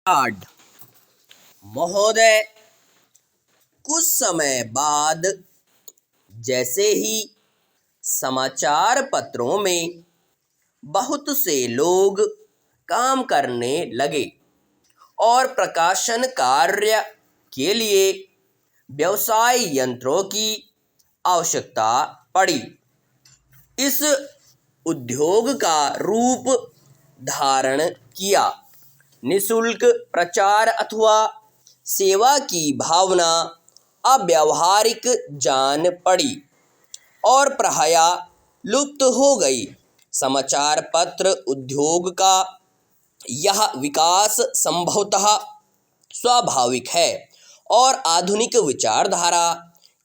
Card. महोदय, कुछ समय बाद जैसे ही समाचार पत्रों में बहुत से लोग काम करने लगे और प्रकाशन कार्य के लिए व्यवसाय यंत्रों की आवश्यकता पड़ी। इस उद्योग का रूप धारण किया। निःशुल्क प्रचार अथवा सेवा की भावना अव्यावहारिक जान पड़ी और प्रायः लुप्त हो गई। समाचार पत्र उद्योग का यह विकास संभवतः स्वाभाविक है और आधुनिक विचारधारा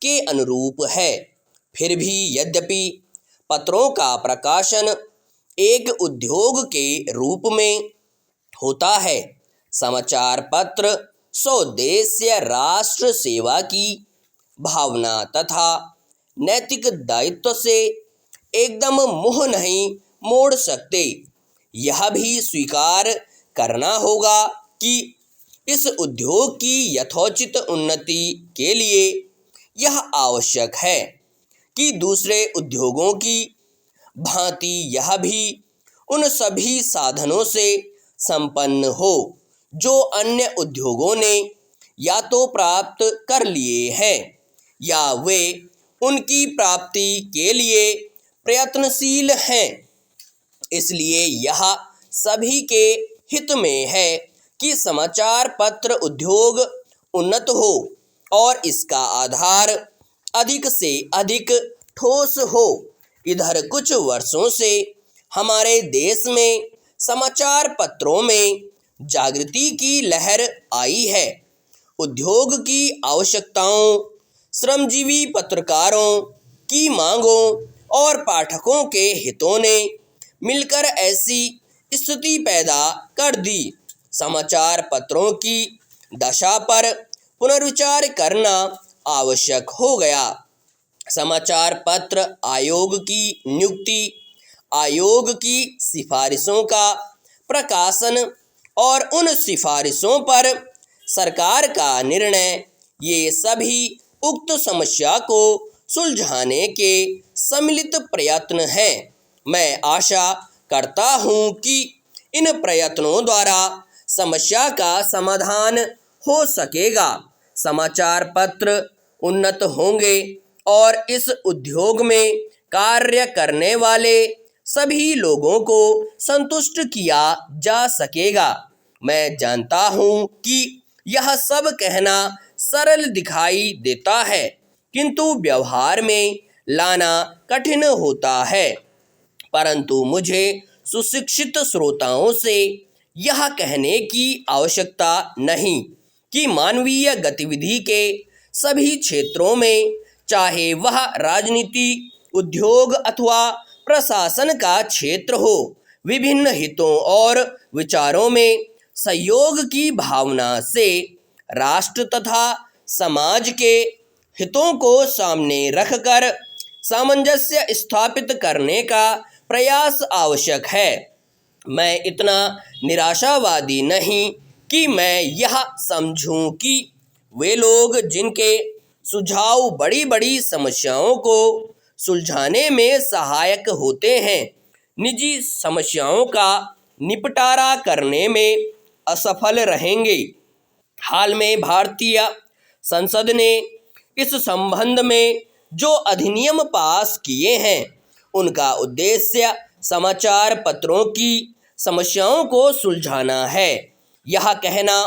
के अनुरूप है। फिर भी यद्यपि पत्रों का प्रकाशन एक उद्योग के रूप में होता है, समाचार पत्र स्वदेशीय राष्ट्र सेवा की भावना तथा नैतिक दायित्व से एकदम मुँह नहीं मोड़ सकते। यह भी स्वीकार करना होगा कि इस उद्योग की यथोचित उन्नति के लिए यह आवश्यक है कि दूसरे उद्योगों की भांति यह भी उन सभी साधनों से संपन्न हो जो अन्य उद्योगों ने या तो प्राप्त कर लिए हैं या वे उनकी प्राप्ति के लिए प्रयत्नशील हैं। इसलिए यह सभी के हित में है कि समाचार पत्र उद्योग उन्नत हो और इसका आधार अधिक से अधिक ठोस हो। इधर कुछ वर्षों से हमारे देश में समाचार पत्रों में जागृति की लहर आई है। उद्योग की आवश्यकताओं, श्रमजीवी पत्रकारों की मांगों और पाठकों के हितों ने मिलकर ऐसी स्थिति पैदा कर दी। समाचार पत्रों की दशा पर पुनर्विचार करना आवश्यक हो गया। समाचार पत्र आयोग की नियुक्ति, आयोग की सिफारिशों का प्रकाशन और उन सिफारिशों पर सरकार का निर्णय, ये सभी उक्त समस्या को सुलझाने के सम्मिलित प्रयत्न हैं। मैं आशा करता हूँ कि इन प्रयत्नों द्वारा समस्या का समाधान हो सकेगा, समाचार पत्र उन्नत होंगे और इस उद्योग में कार्य करने वाले सभी लोगों को संतुष्ट किया जा सकेगा। मैं जानता हूँ कि यह सब कहना सरल दिखाई देता है, किंतु व्यवहार में लाना कठिन होता है। परंतु मुझे सुशिक्षित श्रोताओं से यह कहने की आवश्यकता नहीं कि मानवीय गतिविधि के सभी क्षेत्रों में, चाहे वह राजनीति, उद्योग अथवा प्रशासन का क्षेत्र हो, विभिन्न हितों और विचारों में सहयोग की भावना से राष्ट्र तथा समाज के हितों को सामने रखकर सामंजस्य स्थापित करने का प्रयास आवश्यक है। मैं इतना निराशावादी नहीं कि मैं यह समझूं कि वे लोग जिनके सुझाव बड़ी बड़ी समस्याओं को सुलझाने में सहायक होते हैं, निजी समस्याओं का निपटारा करने में असफल रहेंगे। हाल में भारतीय संसद ने इस संबंध में जो अधिनियम पास किए हैं, उनका उद्देश्य समाचार पत्रों की समस्याओं को सुलझाना है। यह कहना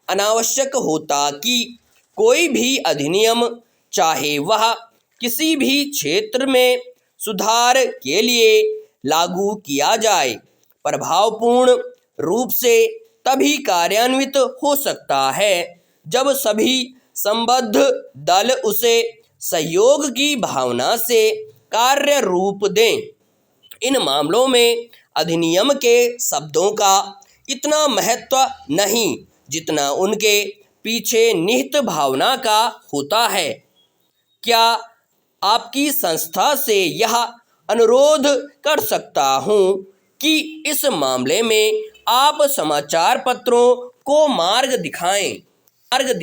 अनावश्यक होता कि कोई भी अधिनियम, चाहे वह किसी भी क्षेत्र में सुधार के लिए लागू किया जाए, प्रभावपूर्ण रूप से तभी कार्यान्वित हो सकता है जब सभी संबद्ध दल उसे सहयोग की भावना से कार्य रूप दें। इन मामलों में अधिनियम के शब्दों का इतना महत्व नहीं जितना उनके पीछे निहित भावना का होता है। क्या आपकी संस्था से यह अनुरोध कर सकता हूँ कि इस मामले में आप समाचार पत्रों को मार्ग दिखाएं। मार्ग